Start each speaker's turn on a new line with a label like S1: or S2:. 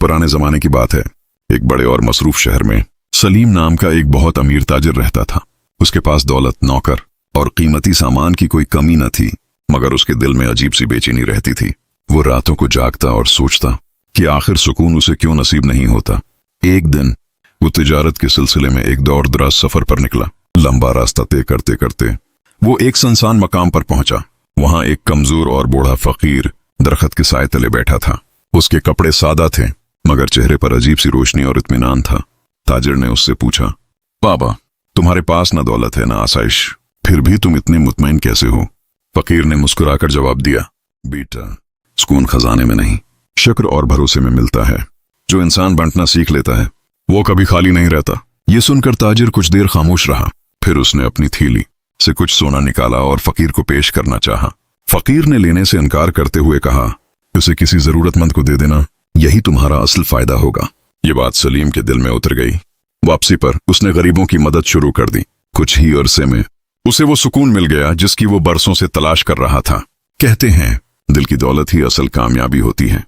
S1: पुराने जमाने की बात है। एक बड़े और मसरूफ शहर में सलीम नाम का एक बहुत अमीर ताजिर रहता था। उसके पास दौलत, नौकर और कीमती सामान की कोई कमी न थी, मगर उसके दिल में अजीब सी बेचैनी रहती थी। वो रातों को जागता और सोचता कि आखिर सुकून उसे क्यों नसीब नहीं होता। एक दिन वो तिजारत के सिलसिले में एक दौर दराज सफर पर निकला। लंबा रास्ता तय करते करते वो एक सुनसान मकाम पर पहुंचा। वहां एक कमजोर और बूढ़ा फकीर दरख्त के साए तले बैठा था। उसके कपड़े सादा थे, मगर चेहरे पर अजीब सी रोशनी और इत्मीनान था। ताजिर ने उससे पूछा, बाबा, तुम्हारे पास ना दौलत है ना आसाइश, फिर भी तुम इतने मुतमईन कैसे हो? फकीर ने मुस्कुराकर जवाब दिया, बेटा, सुकून खजाने में नहीं, शुक्र और भरोसे में मिलता है। जो इंसान बांटना सीख लेता है वो कभी खाली नहीं रहता। ये सुनकर ताजिर कुछ देर खामोश रहा। फिर उसने अपनी थैली से कुछ सोना निकाला और फकीर को पेश करना चाहा। फकीर ने लेने से इनकार करते हुए कहा, उसे किसी जरूरतमंद को दे देना, यही तुम्हारा असल फायदा होगा। ये बात सलीम के दिल में उतर गई। वापसी पर उसने गरीबों की मदद शुरू कर दी। कुछ ही अरसे में उसे वो सुकून मिल गया जिसकी वो बरसों से तलाश कर रहा था। कहते हैं, दिल की दौलत ही असल कामयाबी होती है।